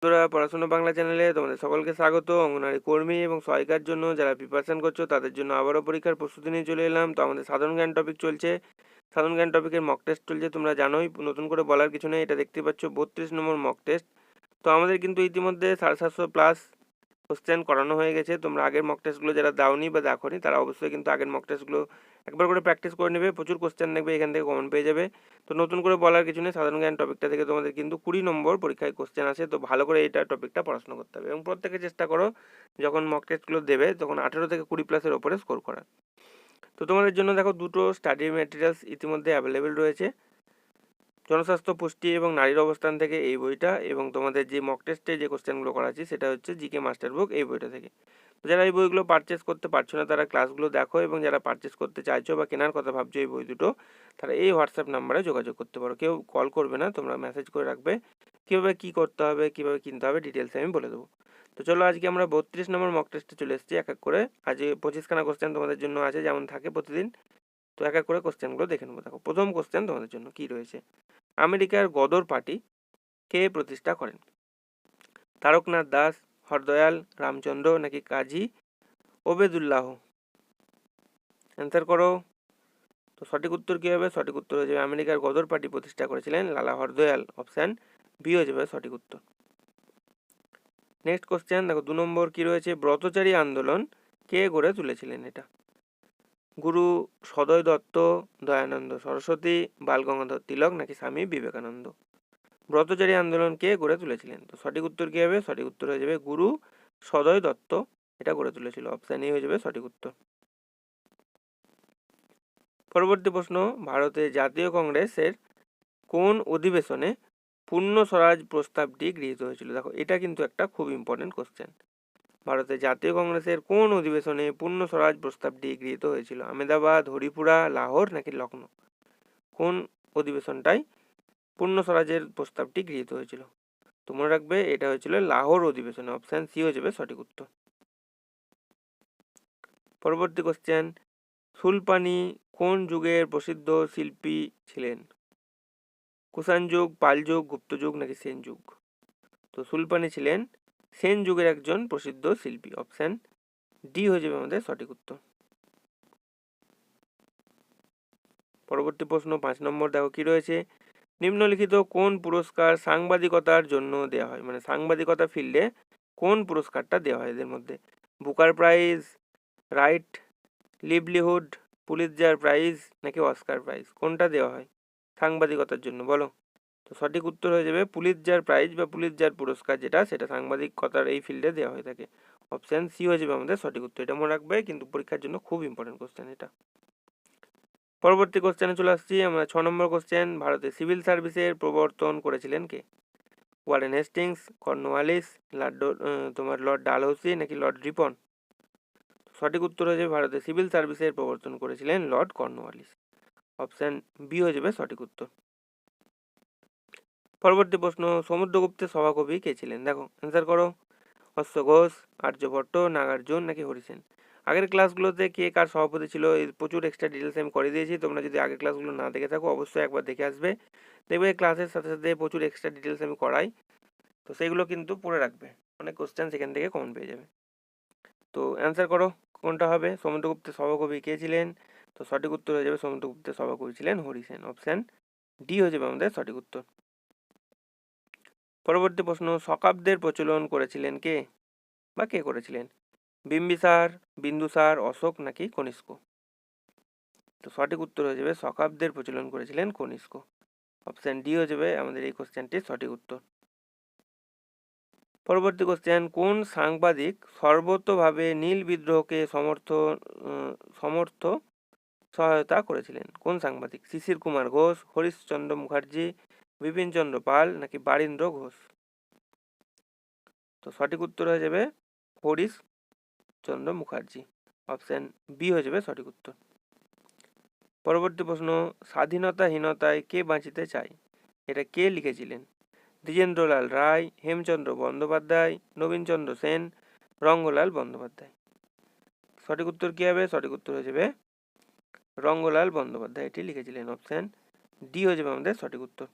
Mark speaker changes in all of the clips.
Speaker 1: বন্ধুরা, পড়াশোনা বাংলা চ্যানেলে তোমাদের সকলকে স্বাগত। অঙ্গনওয়াড়ি কর্মী এবং সহায়িকার জন্য যারা প্রিপারেশন করছো তাদের জন্য আবারও পরীক্ষার প্রস্তুতি নিয়ে চলে এলাম। তো আমাদের সাধারণ জ্ঞান টপিক চলছে, সাধারণ জ্ঞান টপিকের মক টেস্ট চলছে। তোমরা জানোই, নতুন করে বলার কিছু নেই। এটা দেখতে পাচ্ছ 32 নম্বর মক টেস্ট। তো আমাদের কিন্তু ইতিমধ্যে 750 প্লাস কোশ্চেন করানো হয়ে গেছে। তোমরা আগের মক টেস্টগুলো যারা দাওনি বা দেখোনি তারা অবশ্যই কিন্তু আগের মক টেস্টগুলো একবার করে প্র্যাকটিস করে নেবে। প্রচুর কোশ্চেন দেখবে, এখান থেকে কমন পেয়ে যাবে। তো নতুন করে বলার কিছু নেই, সাধারণ জ্ঞান টপিকটা থেকে তোমাদের কিন্তু 20 নম্বর পরীক্ষায় কোশ্চেন আসে। তো ভালো করে এইটা টপিকটা পড়াশোনা করতে হবে এবং প্রত্যেকে চেষ্টা করো যখন মক টেস্টগুলো দেবে তখন 18 থেকে 20 প্লাসের ওপরে স্কোর করার। তো তোমাদের জন্য দেখো দুটো স্টাডি ম্যাটেরিয়ালস ইতিমধ্যে অ্যাভেলেবেল রয়েছে। জনস্বাস্থ্য, পুষ্টি এবং নারীর অবস্থান থেকে এই বইটা, এবং তোমাদের যে মক টেস্টে যে কোশ্চেনগুলো করাচ্ছি সেটা হচ্ছে জিকে মাস্টার বুক এই বইটা থেকে। যারা এই বইগুলো পারচেস করতে পারছো না তারা ক্লাসগুলো দেখো, এবং যারা পারচেস করতে চাইছো বা কেনার কথা ভাবছো এই বই দুটো, তারা এই হোয়াটসঅ্যাপ নাম্বারে যোগাযোগ করতে পারো। কেউ কল করবে না, তোমরা মেসেজ করে রাখবে। কীভাবে কী করতে হবে, কীভাবে কিনতে হবে ডিটেলসে আমি বলে দেবো। তো চলো, আজকে আমরা 32 নম্বর মক টেস্টে চলে এসেছি। এক এক করে আজ 25খানা কোশ্চেন তোমাদের জন্য আছে, যেমন থাকে প্রতিদিন। তো এক এক করে কোশ্চেনগুলো দেখে নেবো। দেখো, প্রথম কোশ্চেন তোমাদের জন্য কী রয়েছে। আমেরিকার গদর পার্টি কে প্রতিষ্ঠা করেন? তারকনাথ দাস, হরদয়াল, রামচন্দ্র নাকি কাজী ওবেদুল্লাহ? অ্যান্সার করো। তো সঠিক উত্তর কী হবে? সঠিক উত্তর হয়ে যাবে আমেরিকার গদর পার্টি প্রতিষ্ঠা করেছিলেন লালা হরদয়াল। অপশান বি হয়ে যাবে সঠিক উত্তর। নেক্সট কোশ্চেন দেখো, 2 নম্বর কী রয়েছে। ব্রতচারী আন্দোলন কে গড়ে তুলেছিলেন? এটা গুরু সদয় দত্ত, দয়ানন্দ সরস্বতী, বালগঙ্গাধর তিলক নাকি স্বামী বিবেকানন্দ? ব্রতচারী আন্দোলন কে গড়ে তুলেছিলেন? তো সঠিক উত্তর কী হবে? সঠিক উত্তর হয়ে যাবে গুরু সদয় দত্ত এটা গড়ে তুলেছিল। অপশান এ হয়ে যাবে সঠিক উত্তর। পরবর্তী প্রশ্ন, ভারতের জাতীয় কংগ্রেসের কোন অধিবেশনে পূর্ণ স্বরাজ প্রস্তাবটি গৃহীত হয়েছিল? দেখো, এটা কিন্তু একটা খুব ইম্পর্টেন্ট কোশ্চেন। ভারতের জাতীয় কংগ্রেসের কোন অধিবেশনে পূর্ণ স্বরাজ প্রস্তাবটি গৃহীত হয়েছিল? আহমেদাবাদ, হরিপুরা, লাহোর নাকি লখনৌ? কোন অধিবেশনটাই পূর্ণ স্বরাজের প্রস্তাবটি গৃহীত হয়েছিল? তো মনে রাখবে, এটা হয়েছিল লাহোর অধিবেশনে। অপশান সি হয়ে যাবে সঠিক উত্তর। পরবর্তী কোশ্চেন, সুলপানি কোন যুগের প্রসিদ্ধ শিল্পী ছিলেন? কুষাণ যুগ, পাল যুগ, গুপ্ত যুগ নাকি সেন যুগ? তো সুলপানি ছিলেন সেন যুগের একজন প্রসিদ্ধ শিল্পী। অপশান ডি হয়ে যাবে আমাদের সঠিক উত্তর। পরবর্তী প্রশ্ন 5 নম্বর দেখো কি রয়েছে। নিম্নলিখিত কোন পুরস্কার সাংবাদিকতার জন্য দেওয়া হয়? মানে সাংবাদিকতা ফিল্ডে কোন পুরস্কারটা দেওয়া হয় এদের মধ্যে? Booker prize, right livelihood, Pulitzer prize নাকি অস্কার প্রাইজ? কোনটা দেওয়া হয় সাংবাদিকতার জন্য, বলো? তো সঠিক উত্তর হয়ে যাবে পুলিৎজার প্রাইজ বা পুলিৎজার পুরস্কার, যেটা সেটা সাংবাদিকতার এই ফিল্ডে দেওয়া হয়ে থাকে। অপশান সি হয়ে যাবে আমাদের সঠিক উত্তর। এটা মনে রাখবে, কিন্তু পরীক্ষার জন্য খুব ইম্পর্টেন্ট কোশ্চেন এটা। পরবর্তী কোশ্চেনে চলে আসছি আমরা। 6 নম্বর কোশ্চেন, ভারতের সিভিল সার্ভিসের প্রবর্তন করেছিলেন কে? Warren Hastings, Cornwallis, Lord Dalhousie নাকি লর্ড রিপন? সঠিক উত্তর হয়ে যাবে ভারতের সিভিল সার্ভিসের প্রবর্তন করেছিলেন লর্ড কর্নওয়ালিস। অপশান বি হয়ে যাবে সঠিক উত্তর। পরবর্তী প্রশ্ন, সমুদ্রগুপ্তের সভাকবি কে ছিলেন? দেখো, অ্যান্সার করো। অশ্ব ঘোষ, আর্যভট্ট, নাগার্জুন নাকি হরিসেন? আগের ক্লাসগুলোতে কে কার সভাপতি ছিল এই প্রচুর এক্সট্রা ডিটেলস আমি করে দিয়েছি। তোমরা যদি আগের ক্লাসগুলো না দেখে থাকো অবশ্যই একবার দেখে আসবে। দেখবে ক্লাসের সাথে সাথে প্রচুর এক্সট্রা ডিটেলস আমি করাই, তো সেইগুলো কিন্তু পড়ে রাখবে। অনেক কোশ্চেন সেখান থেকে কমন পেয়ে যাবে। তো অ্যান্সার করো কোনটা হবে। সমুদ্রগুপ্তের সভাকবি কে ছিলেন? তো সঠিক উত্তর হয়ে যাবে সমুদ্রগুপ্তের সভাকবি ছিলেন হরিসেন। অপশান ডি হয়ে যাবে আমাদের সঠিক উত্তর। পরবর্তী প্রশ্ন, শকাব্দের প্রচলন করেছিলেন কে বা কে করেছিলেন? বিম্বিসার, বিন্দুসার, অশোক নাকি কনিষ্ক? তো সঠিক উত্তর হয়ে যাবে শকাব্দের প্রচলন করেছিলেন কনিষ্ক। অপশান ডি হয়ে যাবে আমাদের এই কোশ্চেনটির সঠিক উত্তর। পরবর্তী কোশ্চেন, কোন সাংবাদিক সর্বতোভাবে নীল বিদ্রোহকে সমর্থ সহায়তা করেছিলেন? কোন সাংবাদিক? শিশির কুমার ঘোষ, হরিশচন্দ্র মুখার্জি, বিপিনচন্দ্র পাল নাকি বারীন্দ্র ঘোষ? তো সঠিক উত্তর হয়ে যাবে হরিশচন্দ্র মুখার্জি। অপশান বি হয়ে যাবে সঠিক উত্তর। পরবর্তী প্রশ্ন, স্বাধীনতাহীনতায় কে বাঁচিতে চায়? এটা কে লিখেছিলেন? দ্বিজেন্দ্রলাল রায়, হেমচন্দ্র বন্দ্যোপাধ্যায়, নবীনচন্দ্র সেন, রঙ্গলাল বন্দ্যোপাধ্যায়? সঠিক উত্তর কী হবে? সঠিক উত্তর হয়ে যাবে রঙ্গলাল বন্দ্যোপাধ্যায় এটি লিখেছিলেন। অপশান ডি হয়ে যাবে আমাদের সঠিক উত্তর।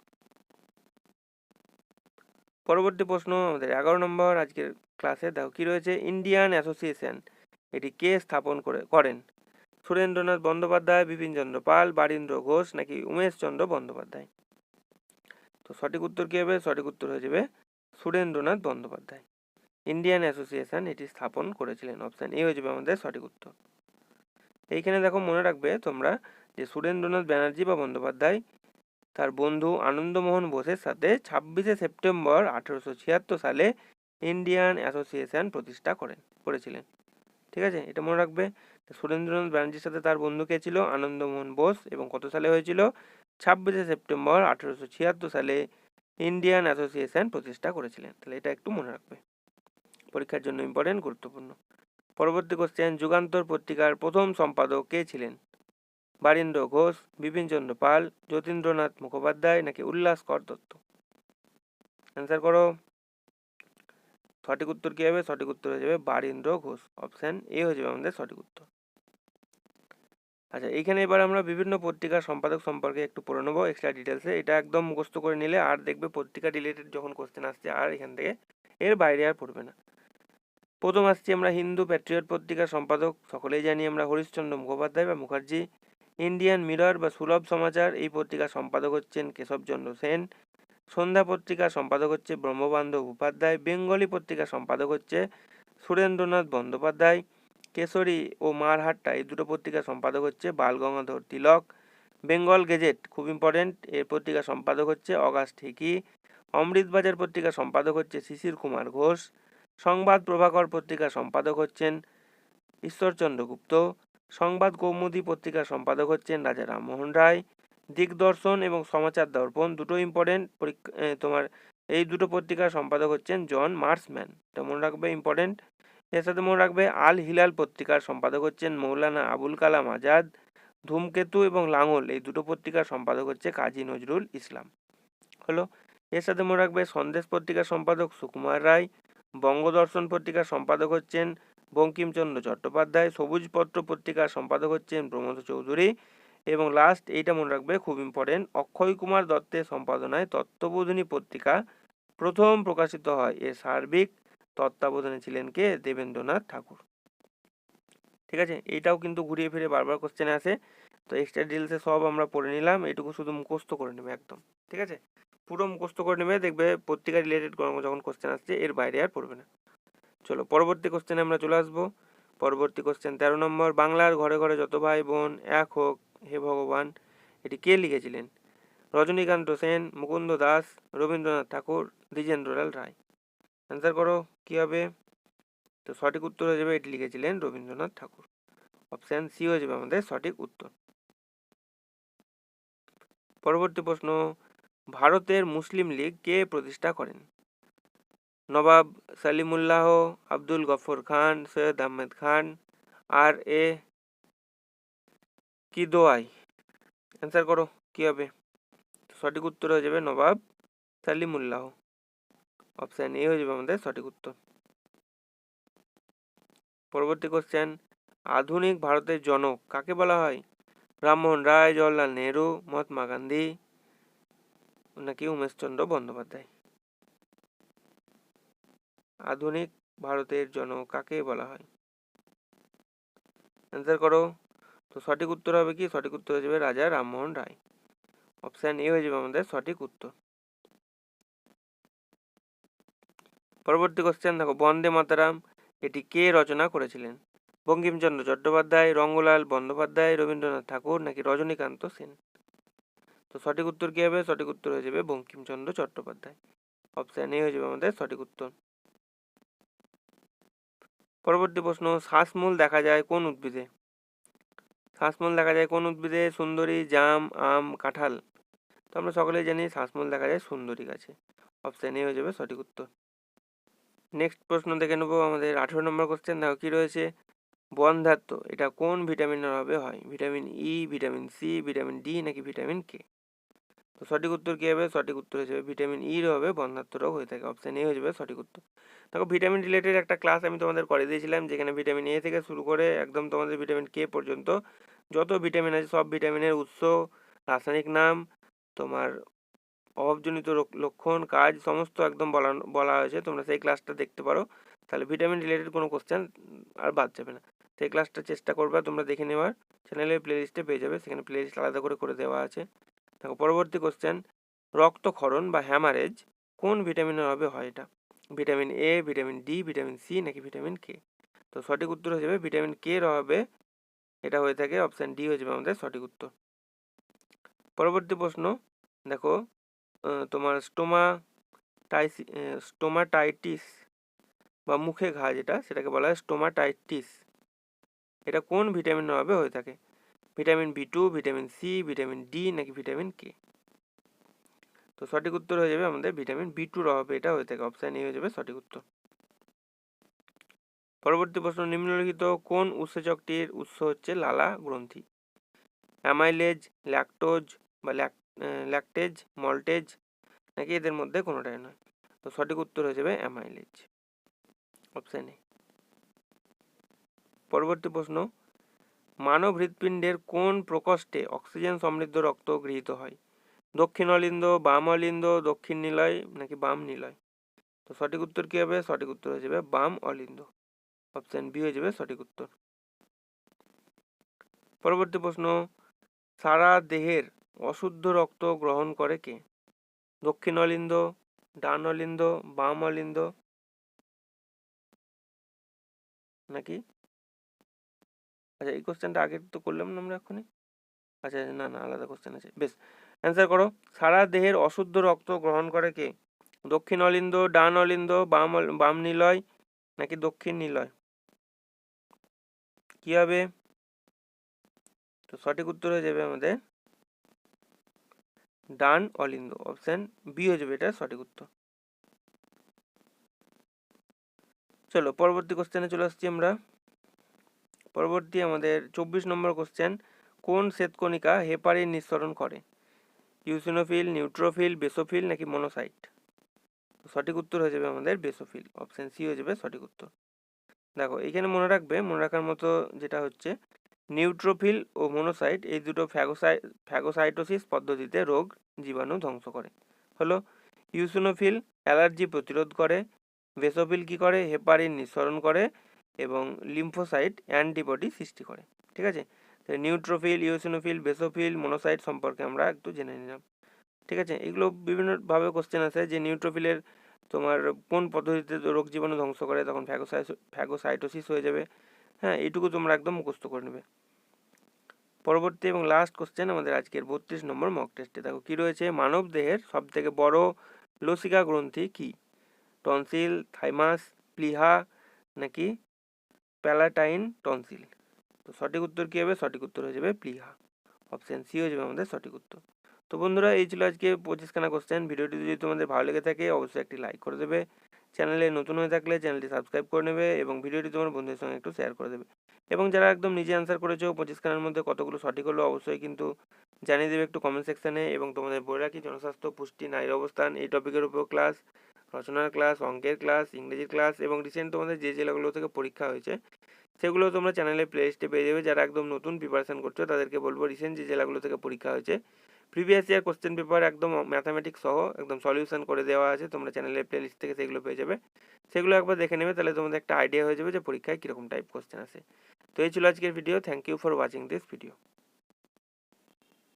Speaker 1: পরবর্তী প্রশ্ন আমাদের 11 নম্বর আজকের ক্লাসে। দেখো কি রয়েছে, ইন্ডিয়ান অ্যাসোসিয়েশন এটি কে স্থাপন করেন? সুরেন্দ্রনাথ বন্দ্যোপাধ্যায়, বিপিনচন্দ্র পাল, বারীন্দ্র ঘোষ নাকি উমেশচন্দ্র বন্দ্যোপাধ্যায়? তো সঠিক উত্তর কি হবে? সঠিক উত্তর হয়ে যাবে সুরেন্দ্রনাথ বন্দ্যোপাধ্যায়। ইন্ডিয়ান অ্যাসোসিয়েশন এটি স্থাপন করেছিলেন। অপশান এ হয়ে যাবে আমাদের সঠিক উত্তর। এইখানে দেখো মনে রাখবে তোমরা যে সুরেন্দ্রনাথ ব্যানার্জি বা বন্দ্যোপাধ্যায় তার বন্ধু আনন্দমোহন বোসের সাথে 26শে সেপ্টেম্বর 1876 সালে ইন্ডিয়ান অ্যাসোসিয়েশন প্রতিষ্ঠা করেছিলেন। ঠিক আছে, এটা মনে রাখবে। সুরেন্দ্রনাথ ব্যানার্জির সাথে তার বন্ধু কে ছিল? আনন্দমোহন বোস। এবং কত সালে হয়েছিল? 26শে সেপ্টেম্বর 1876 সালে ইন্ডিয়ান অ্যাসোসিয়েশন প্রতিষ্ঠা করেছিলেন। তাহলে এটা একটু মনে রাখবে, পরীক্ষার জন্য ইম্পর্টেন্ট, গুরুত্বপূর্ণ। পরবর্তী কোশ্চেন, যুগান্তর পত্রিকার প্রথম সম্পাদক কে ছিলেন? বারীন্দ্র ঘোষ, বিপিনচন্দ্র পাল, যতীন্দ্রনাথ মুখোপাধ্যায় নাকি উল্লাসকর দত্ত? অ্যান্সার করো। সঠিক উত্তর কি হবে? সঠিক উত্তর হয়ে যাবে বারীন্দ্র ঘোষ। অপশান এ হয়ে যাবে আমাদের সঠিক উত্তর। আচ্ছা, এইখানে এবার আমরা বিভিন্ন পত্রিকার সম্পাদক সম্পর্কে একটু পড়ে নেবো এক্সট্রা ডিটেলসে। এটা একদম মুখস্থ করে নিলে আর দেখবে পত্রিকা রিলেটেড যখন কোশ্চেন আসছে আর এখান থেকে এর বাইরে আর পড়বে না। প্রথম আসছি আমরা হিন্দু প্যাট্রিয়ট পত্রিকার সম্পাদক, সকলেই জানি আমরা, হরিশচন্দ্র মুখোপাধ্যায় বা মুখার্জি। ইন্ডিয়ান মিরর বা সুলভ সমাচার এই পত্রিকার সম্পাদক হচ্ছেন কেশবচন্দ্র সেন। সন্ধ্যা পত্রিকার সম্পাদক হচ্ছে ব্রহ্মবান্ধব উপাধ্যায়। বেঙ্গলি পত্রিকার সম্পাদক হচ্ছে সুরেন্দ্রনাথ বন্দ্যোপাধ্যায়। কেশরী ও মারহাট্টা এই দুটো পত্রিকার সম্পাদক হচ্ছে বালগঙ্গাধর তিলক। বেঙ্গল গেজেট খুব ইম্পর্টেন্ট, এর পত্রিকার সম্পাদক হচ্ছে অগাস্ট হিকি। অমৃতবাজার পত্রিকার সম্পাদক হচ্ছে শিশির কুমার ঘোষ। সংবাদ প্রভাকর পত্রিকার সম্পাদক হচ্ছেন ঈশ্বরচন্দ্র গুপ্ত। সংবাদ কৌমুদী পত্রিকার সম্পাদক হচ্ছেন রাজা রামমোহন রায়। দিগদর্শন এবং সমাচার দর্পণ দুটো ইম্পর্টেন্ট, তোমার এই দুটো পত্রিকার সম্পাদক হচ্ছেন জন মার্সম্যান। এটা মনে রাখবে, ইম্পর্টেন্ট। এর সাথে মনে রাখবে আল হিলাল পত্রিকার সম্পাদক হচ্ছেন মৌলানা আবুল কালাম আজাদ। ধূমকেতু এবং লাঙল এই দুটো পত্রিকার সম্পাদক হচ্ছে কাজী নজরুল ইসলাম। হলো। এর সাথে মনে রাখবে সন্দেশ পত্রিকার সম্পাদক সুকুমার রায়। বঙ্গদর্শন পত্রিকার সম্পাদক হচ্ছেন বঙ্কিমচন্দ্র চট্টোপাধ্যায়। সবুজপত্র পত্রিকার সম্পাদক হচ্ছেন প্রমোদ চৌধুরী। এবং লাস্ট এইটা মনে রাখবে, খুব ইম্পর্টেন্ট, অক্ষয় কুমার দত্তের সম্পাদনায় তত্ত্ববোধিনী পত্রিকা প্রথম প্রকাশিত হয়। এর সার্বিক তত্ত্বাবধানে ছিলেন কে? দেবেন্দ্রনাথ ঠাকুর। ঠিক আছে, এইটাও কিন্তু ঘুরিয়ে ফিরে বারবার কোশ্চেনে আসে। তো এক্সট্রা ডিটেলসে সব আমরা পড়ে নিলাম, এইটুকু শুধু মুখস্থ করে নেবে একদম। ঠিক আছে, পুরো মুখস্থ করে নেবে, দেখবে পত্রিকা রিলেটেড যখন কোশ্চেন আসছে এর বাইরে আর পড়বে না। চলো পরবর্তী কোশ্চেনে আমরা চলে আসবো। পরবর্তী কোশ্চেন 13 নম্বর, বাংলার ঘরে ঘরে যত ভাই বোন এক হোক হে ভগবান এটি কে লিখেছিলেন? রজনীকান্ত সেন, মুকুন্দ দাস, রবীন্দ্রনাথ ঠাকুর, দ্বিজেন্দ্রলাল রায়। অ্যান্সার করো কি হবে? তো সঠিক উত্তর হয়ে যাবে, এটি লিখেছিলেন রবীন্দ্রনাথ ঠাকুর। অপশান সি হয়ে যাবে আমাদের সঠিক উত্তর। পরবর্তী প্রশ্ন, ভারতের মুসলিম লীগ কে প্রতিষ্ঠা করেন? নবাব সালিমুল্লাহ, আব্দুল গফর খান, সৈয়দ আহমেদ খান, আর এ কিদোয়াই। অ্যান্সার করো কি হবে? সঠিক উত্তর হয়ে যাবে নবাব সালিমুল্লাহ। অপশান এ হয়ে যাবে আমাদের সঠিক উত্তর। পরবর্তী কোশ্চেন, আধুনিক ভারতের জনক কাকে বলা হয়? রামমোহন রায়, জওহরলাল নেহরু, মহাত্মা গান্ধী নাকি উমেশচন্দ্র বন্দ্যোপাধ্যায়? আধুনিক ভারতের জনক কাকে বলা হয়? অ্যান্সার করো। তো সঠিক উত্তর হবে কি? সঠিক উত্তর হয়ে যাবে রাজা রামমোহন রায়। অপশান এ হয়ে যাবে আমাদের সঠিক উত্তর। পরবর্তী কোশ্চেন দেখো, বন্দে মাতারাম এটি কে রচনা করেছিলেন? বঙ্কিমচন্দ্র চট্টোপাধ্যায়, রঙ্গলাল বন্দ্যোপাধ্যায়, রবীন্দ্রনাথ ঠাকুর নাকি রজনীকান্ত সেন? তো সঠিক উত্তর কি হবে? সঠিক উত্তর হয়ে যাবে বঙ্কিমচন্দ্র চট্টোপাধ্যায়। অপশান এ হয়ে যাবে আমাদের সঠিক উত্তর। পরবর্তী প্রশ্ন, শ্বাসমূল দেখা যায় কোন উদ্ভিদে? শ্বাসমূল দেখা যায় কোন উদ্ভিদে? সুন্দরী, জাম, আম, কাঁঠাল। তো আমরা সকলেই জানি শ্বাসমূল দেখা যায় সুন্দরী গাছে। অপশান এ হয়ে যাবে সঠিক উত্তর। নেক্সট প্রশ্ন দেখে নেবো আমাদের 18 নম্বর কোশ্চেন। দেখো কি রয়েছে, বন্ধ্যাত্ব এটা কোন ভিটামিনের অভাবে হয়? Vitamin E, vitamin C, vitamin D নাকি ভিটামিন কে? তো সঠিক উত্তর কি হবে? সঠিক উত্তর হয়ে যাবে ভিটামিন ইর অভাবে বন্ধ্যাত্ব রোগ হয়ে থাকে। অপশান এ হয়ে যাবে সঠিক উত্তর। দেখো ভিটামিন রিলেটেড একটা ক্লাস আমি তোমাদের করে দিয়েছিলাম, যেখানে ভিটামিন এ থেকে শুরু করে একদম তোমাদের ভিটামিন কে পর্যন্ত যত ভিটামিন আছে সব ভিটামিনের উৎস, রাসায়নিক নাম, তোমার অভাবজনিত লক্ষণ, কাজ সমস্ত একদম বলা হয়েছে, তোমরা সেই ক্লাসটা দেখতে পারো, তাহলে ভিটামিন রিলেটেড কোনো কোশ্চেন আর বাদ যাবে না। সেই ক্লাসটা চেষ্টা করবে তোমরা দেখে নেওয়ার, চ্যানেলের প্লেলিস্টে পেয়ে যাবে, সেখানে প্লেলিস্ট আলাদা করে দেওয়া আছে। দেখো পরবর্তী কোশ্চেন, রক্তক্ষরণ বা হ্যামারেজ কোন ভিটামিনের অভাবে হয়? এটা vitamin A, vitamin D, vitamin C নাকি ভিটামিন কে? তো সঠিক উত্তর হয়ে যাবে ভিটামিন কে এর অভাবে এটা হয়ে থাকে, অপশান ডি হয়ে যাবে আমাদের সঠিক উত্তর। পরবর্তী প্রশ্ন দেখো, তোমার স্টোমাটাইটিস বা মুখে ঘা যেটা, সেটাকে বলা হয় স্টোমাটাইটিস, এটা কোন ভিটামিনের অভাবে হয়ে থাকে? Vitamin B2, vitamin C, vitamin D নাকি ভিটামিন কে? তো সঠিক উত্তর হয়ে যাবে আমাদের ভিটামিন B2 এর অভাবে এটা হয়ে থাকে, অপশান এ হয়ে যাবে সঠিক উত্তর। পরবর্তী প্রশ্ন, নিম্নলিখিত কোন উৎসেচকটির উৎস হচ্ছে লালা গ্রন্থি? অ্যামাইলেজ, ল্যাকটোজ বা ল্যাকটেজ, মল্টেজ নাকি এদের মধ্যে কোনোটাই নয়? তো সঠিক উত্তর হয়ে যাবে অ্যামাইলেজ, অপশান এ। পরবর্তী প্রশ্ন, মানব হৃৎপিণ্ডের কোন প্রকোষ্ঠে অক্সিজেন সমৃদ্ধ রক্ত গৃহীত হয়? দক্ষিণ অলিন্দ, বাম অলিন্দ, দক্ষিণ নিলয় নাকি বাম নিলয়? তো সঠিক উত্তর কি হবে? সঠিক উত্তর হয়ে যাবে বাম অলিন্দ, অপশান বি হয়ে যাবে সঠিক উত্তর। পরবর্তী প্রশ্ন, সারা দেহের অশুদ্ধ রক্ত গ্রহণ করে কে? দক্ষিণ অলিন্দ, ডান অলিন্দ, বাম অলিন্দ নাকি, আচ্ছা এই কোশ্চেনটা আগে তো করলাম না আমরা এখনই, আচ্ছা না আলাদা কোশ্চেন আছে, বেশ অ্যান্সার করো। সারা দেহের অশুদ্ধ রক্ত গ্রহণ করে কে? দক্ষিণ অলিন্দ, ডান অলিন্দ, বাম নিলয় নাকি দক্ষিণ নিলয়? কি হবে? তো সঠিক উত্তর হয়ে যাবে আমাদের ডান অলিন্দ, অপশন বি হয়ে যাবে এটা সঠিক উত্তর। চলো পরবর্তী কোশ্চেনে চলে আসছি আমরা। পরবর্তী আমাদের 24 নম্বর কোশ্চেন, কোন শ্বেতকণিকা হেপারিন নিঃসরণ করে? ইউসিনোফিল, নিউট্রোফিল, বেসোফিল নাকি মনোসাইট? সঠিক উত্তর হয়ে যাবে আমাদের বেসোফিল, অপশন সি হয়ে যাবে সঠিক উত্তর। দেখো এখানে মনে রাখার মতো যেটা হচ্ছে, নিউট্রোফিল ও মনোসাইট এই দুটো ফ্যাগোসাইটোসিস পদ্ধতিতে রোগ জীবাণু ধ্বংস করে। হলো ইউসিনোফিল অ্যালার্জি প্রতিরোধ করে, বেসোফিল কি করে? হেপারিন নিঃসরণ করে এবং লিম্ফোসাইট অ্যান্টিবডি সৃষ্টি করে। ঠিক আছে, নিউট্রোফিল, ইউসিনোফিল, বেসোফিল, মনোসাইট সম্পর্কে আমরা একটু জেনে নিলাম। ঠিক আছে, এগুলো বিভিন্নভাবে কোশ্চেন আছে যে নিউট্রোফিলের তোমার কোন পদ্ধতিতে রোগ জীবাণু ধ্বংস করে, তখন ফ্যাগোসাইটোসিস হয়ে যাবে। হ্যাঁ, এইটুকু তোমরা একদম মুখস্থ করে নেবে। পরবর্তী এবং লাস্ট কোশ্চেন আমাদের আজকের 32 নম্বর মক টেস্টে দেখো কি রয়েছে, মানব দেহের সব থেকে বড় লসিকা গ্রন্থি কি? টনসিল, থাইমাস, প্লিহা নাকি প্যালাটাইন টনসিল? তো সঠিক উত্তর কি হবে? সঠিক উত্তর হয়ে যাবে প্লিহা, অপশন সি হয়ে যাবে আমাদের সঠিক উত্তর। তো বন্ধুরা এই ছিল আজকে 25খানা কোশ্চেন। ভিডিওটি যদি তোমাদের ভালো লেগে থাকে অবশ্যই একটি লাইক করে দেবে, চ্যানেলে নতুন হয়ে থাকলে চ্যানেলটি সাবস্ক্রাইব করে নেবে এবং ভিডিওটি তোমার বন্ধুদের সঙ্গে একটু শেয়ার করে দেবে। এবং যারা একদম নিজে অ্যান্সার করেছো 25খানার মধ্যে কতগুলো সঠিক হলো অবশ্যই কিন্তু জানিয়ে দেবে একটু কমেন্ট সেকশানে। এবং তোমাদের বলে রাখি, জনস্বাস্থ্য, পুষ্টি, নারীর অবস্থান এই টপিকের উপর ক্লাস, রচনার ক্লাস, অঙ্কের ক্লাস, ইংরেজির ক্লাস এবং রিসেন্ট তোমাদের যে জেলাগুলো থেকে পরীক্ষা হয়েছে সেগুলো তোমরা চ্যানেলে প্লেলিস্টে পেয়ে যাবে। যারা একদম নতুন প্রিপারেশন করছো তাদেরকে বলবো রিসেন্ট যে জেলাগুলো থেকে পরীক্ষা হয়েছে প্রিভিয়াস ইয়ার কোশ্চেন পেপার একদম ম্যাথামেটিক্স সহ একদম সলিউশন করে দেওয়া আছে, তোমরা চ্যানেলের প্লেলিস্ট থেকে সেগুলো পেয়ে যাবে। সেগুলো একবার দেখে নেবে, তাহলে তোমাদের একটা আইডিয়া হয়ে যাবে যে পরীক্ষায় কীরকম টাইপ কোশ্চেন আসে। তো এই ছিল আজকের video. Thank you for watching this video.